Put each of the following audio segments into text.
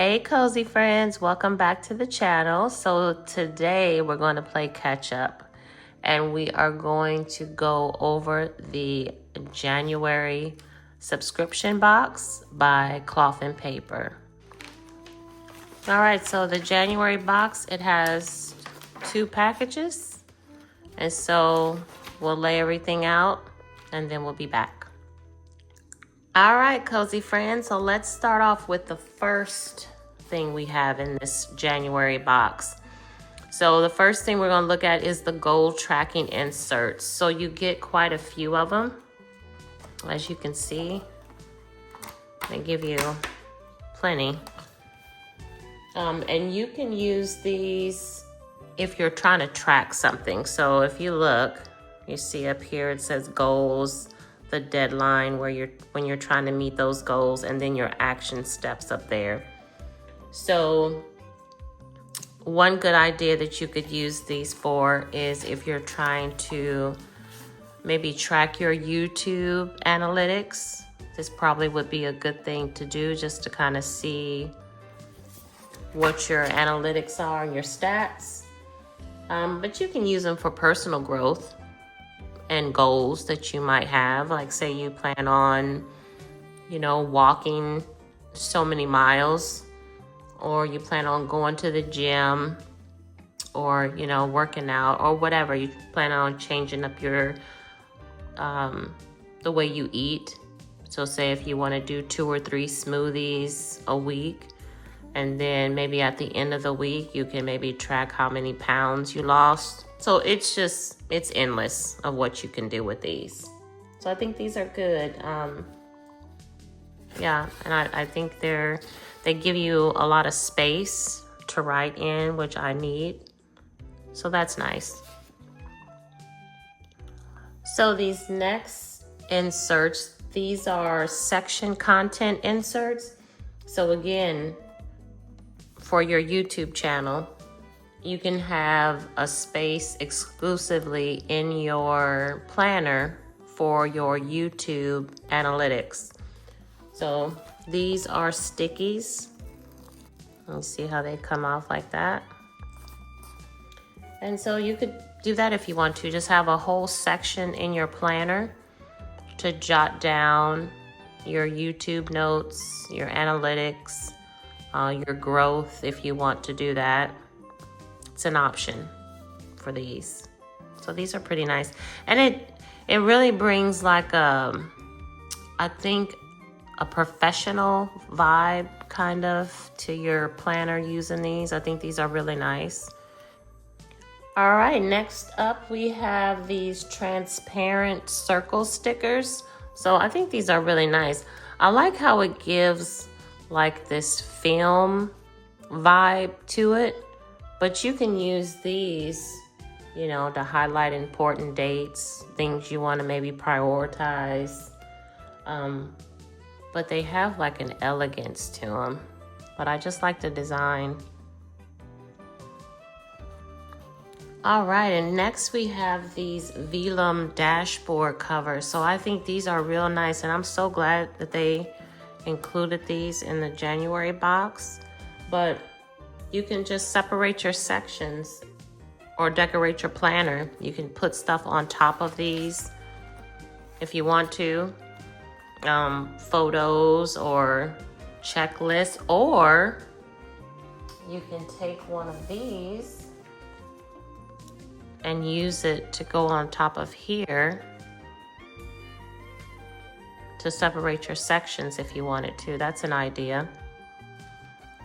Hey cozy friends, welcome back to the channel. So today we're going to play catch up and we are going to go over the January subscription box by Cloth and Paper. All right, so the January box, it has 2 packages. And so we'll lay everything out and then we'll be back. All right, cozy friends, so let's start off with the first thing we have in this January box. So the first thing we're going to look at is the goal tracking inserts. So you get quite a few of them, as you can see. They give you plenty. And you can use these if you're trying to track something. So if you look, you see up here it says goals, the deadline when you're trying to meet those goals, and then your action steps up there. So one good idea that you could use these for is if you're trying to maybe track your YouTube analytics. This probably would be a good thing to do just to kind of see what your analytics are and your stats. But you can use them for personal growth and goals that you might have. Like say you plan on, walking so many miles, or you plan on going to the gym, or, working out, or whatever. You plan on changing up your, the way you eat. So say if you want to do 2 or 3 smoothies a week, and then maybe at the end of the week, you can maybe track how many pounds you lost. So it's endless of what you can do with these. So I think these are good. Yeah, and I think they give you a lot of space to write in, which I need. So that's nice. So these next inserts, these are section content inserts. So again, for your YouTube channel, you can have a space exclusively in your planner for your YouTube analytics. So these are stickies. Let me see how they come off like that. And so you could do that if you want to. Just have a whole section in your planner to jot down your YouTube notes, your analytics, your growth if you want to do that. It's an option for these. So these are pretty nice. And it really brings like I think a professional vibe kind of to your planner using these. I think these are really nice. All right, next up we have these transparent circle stickers. So I think these are really nice. I like how it gives like this film vibe to it, but you can use these, to highlight important dates, things you want to maybe prioritize. But they have like an elegance to them, but I just like the design. All right, and next we have these Velum dashboard covers. So I think these are real nice, and I'm so glad that they included these in the January box. But you can just separate your sections or decorate your planner. You can put stuff on top of these if you want to. Photos or checklists, or you can take one of these and use it to go on top of here to separate your sections if you wanted to. That's an idea.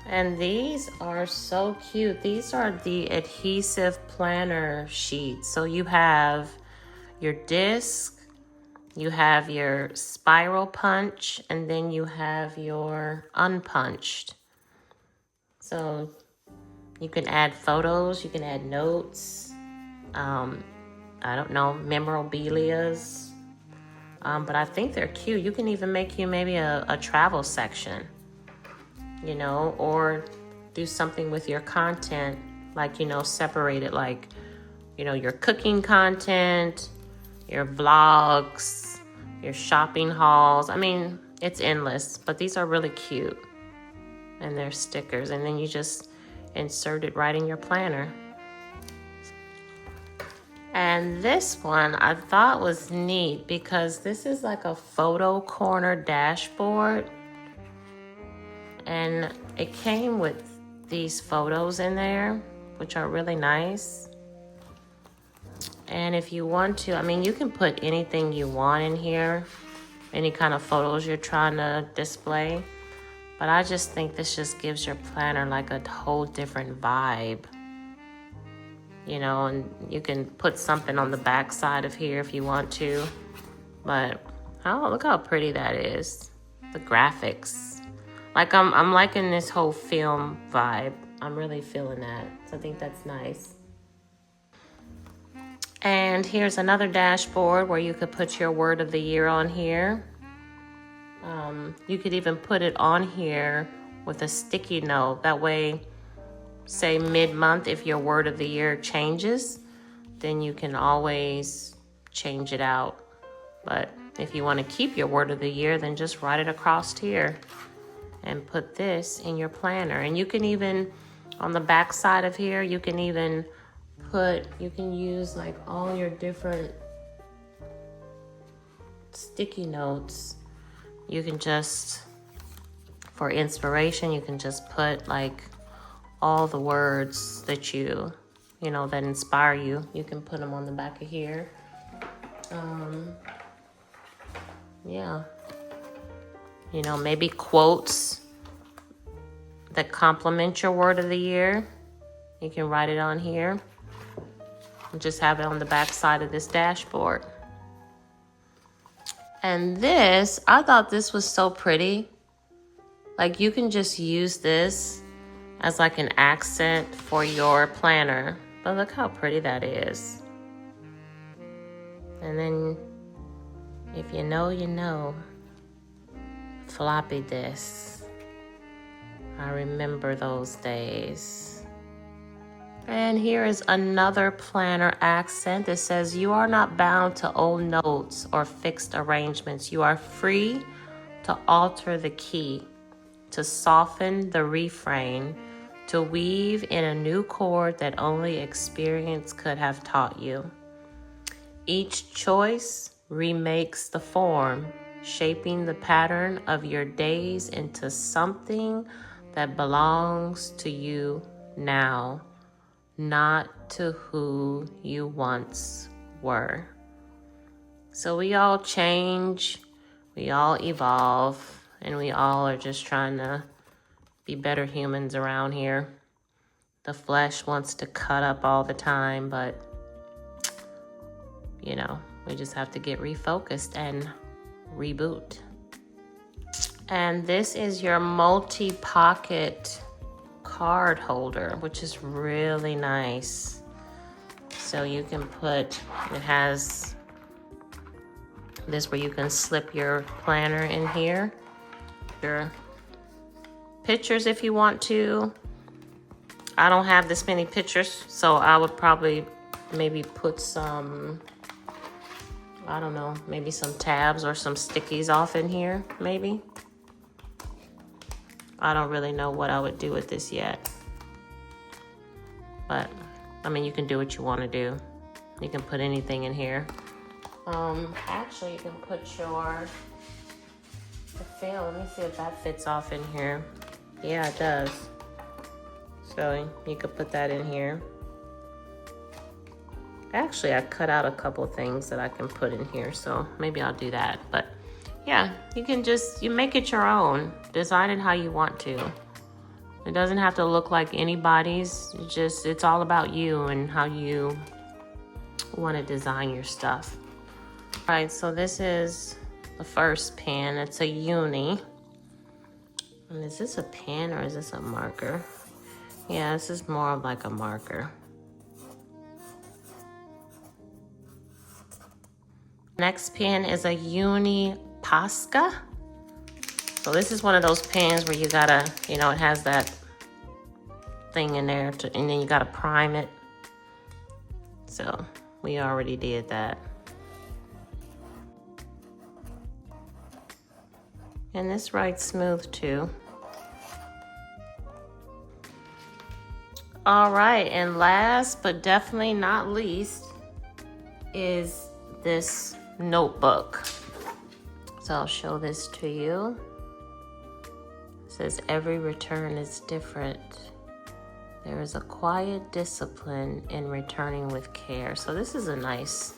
And these are so cute. These are the adhesive planner sheets. So you have your disc, you have your spiral punch, and then you have your unpunched. So you can add photos, you can add notes, I don't know, memorabilias. But I think they're cute. You can even make you maybe a travel section, or do something with your content, like, separate it, like, your cooking content, your vlogs, your shopping hauls. I mean, it's endless, but these are really cute. and there's stickers, and then you just insert it right in your planner. And this one I thought was neat because this is like a photo corner dashboard, and it came with these photos in there, which are really nice. And if you want to, I mean, you can put anything you want in here, any kind of photos you're trying to display. But I just think this just gives your planner like a whole different vibe. You know, and you can put something on the back side of here if you want to. But oh, look how pretty that is. The graphics. Like I'm liking this whole film vibe. I'm really feeling that. So I think that's nice. And here's another dashboard where you could put your word of the year on here. You could even put it on here with a sticky note. That way, say mid-month, if your word of the year changes, then you can always change it out. But if you want to keep your word of the year, then just write it across here and put this in your planner. And you can even, on the back side of here, you can even you can use like all your different sticky notes. You can just, for inspiration, you can just put like all the words that you know, that inspire you. You can put them on the back of here. Yeah. You know, maybe quotes that complement your word of the year. You can write it on here. And just have it on the back side of this dashboard. And this, I thought this was so pretty. Like you can just use this as like an accent for your planner. But look how pretty that is. And then if you know, you know. Floppy disk. I remember those days. And here is another planner accent that says, you are not bound to old notes or fixed arrangements. You are free to alter the key, to soften the refrain, to weave in a new chord that only experience could have taught you. Each choice remakes the form, shaping the pattern of your days into something that belongs to you now, not to who you once were. So we all change, we all evolve, and we all are just trying to be better humans around here. The flesh wants to cut up all the time, but you know, we just have to get refocused and reboot. And this is your multi-pocket card holder, which is really nice. So you can put, it has this where you can slip your planner in here, your pictures if you want to. I don't have this many pictures, so I would probably maybe put some, I don't know, maybe some tabs or some stickies off in here, maybe. I don't really know what I would do with this yet. But, I mean, you can do what you want to do. You can put anything in here. Actually, you can put the film. Let me see if that fits off in here. Yeah, it does. So you could put that in here. Actually, I cut out a couple things that I can put in here, so maybe I'll do that. But yeah, you make it your own. Design it how you want to. It doesn't have to look like anybody's. It's all about you and how you want to design your stuff. All right, so this is the first pen. It's a uni. And is this a pen or is this a marker? Yeah, this is more of like a marker. Next pen is a Uni Posca. So this is one of those pens where you gotta, it has that thing in there, and then you gotta prime it. So we already did that. And this writes smooth too. All right, and last but definitely not least is this notebook. So I'll show this to you. It says every return is different. There is a quiet discipline in returning with care. So this is a nice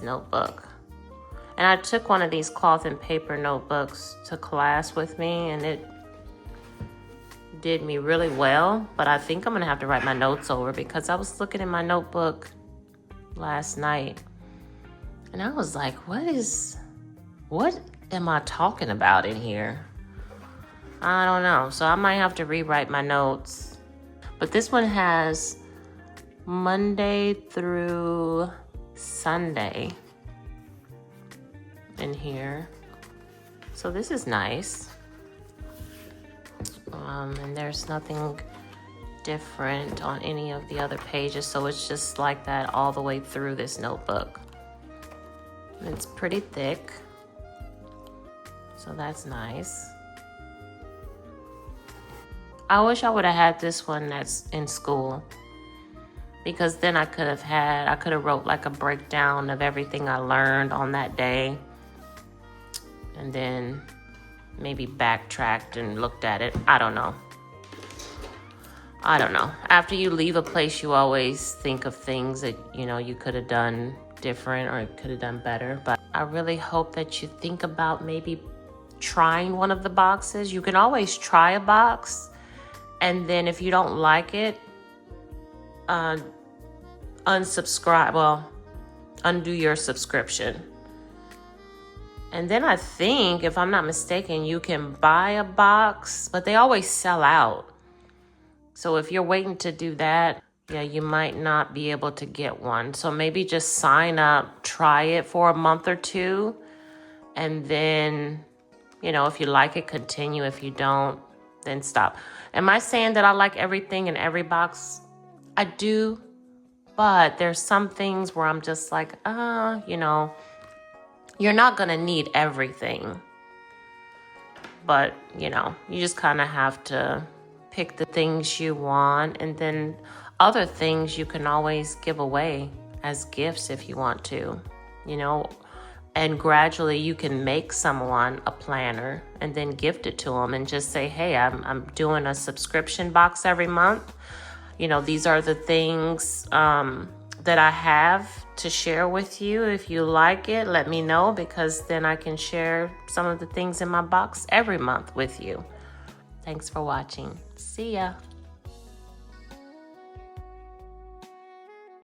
notebook. And I took one of these cloth and paper notebooks to class with me, and it did me really well. But I think I'm gonna have to write my notes over, because I was looking in my notebook last night and I was like, what am I talking about in here? I don't know. So I might have to rewrite my notes. But this one has Monday through Sunday in here. So this is nice. And there's nothing different on any of the other pages. So it's just like that all the way through this notebook. It's pretty thick. So that's nice. I wish I would have had this one that's in school, because then I could have wrote like a breakdown of everything I learned on that day, and then maybe backtracked and looked at it. I don't know. After you leave a place, you always think of things that, you could have done different or could have done better. But I really hope that you think about maybe trying one of the boxes. You can always try a box, and then if you don't like it, unsubscribe. Well, undo your subscription. And then I think, if I'm not mistaken, you can buy a box, but they always sell out. So if you're waiting to do that, yeah, you might not be able to get one. So maybe just sign up, try it for a month or two, and then, if you like it, continue. If you don't, then stop. Am I saying that I like everything in every box? I do, but there's some things where I'm just like, you're not gonna need everything. But, you just kind of have to pick the things you want, and then other things you can always give away as gifts if you want to, and gradually you can make someone a planner and then gift it to them and just say, hey, I'm doing a subscription box every month. These are the things that I have to share with you. If you like it, let me know, because then I can share some of the things in my box every month with you. Thanks for watching. See ya.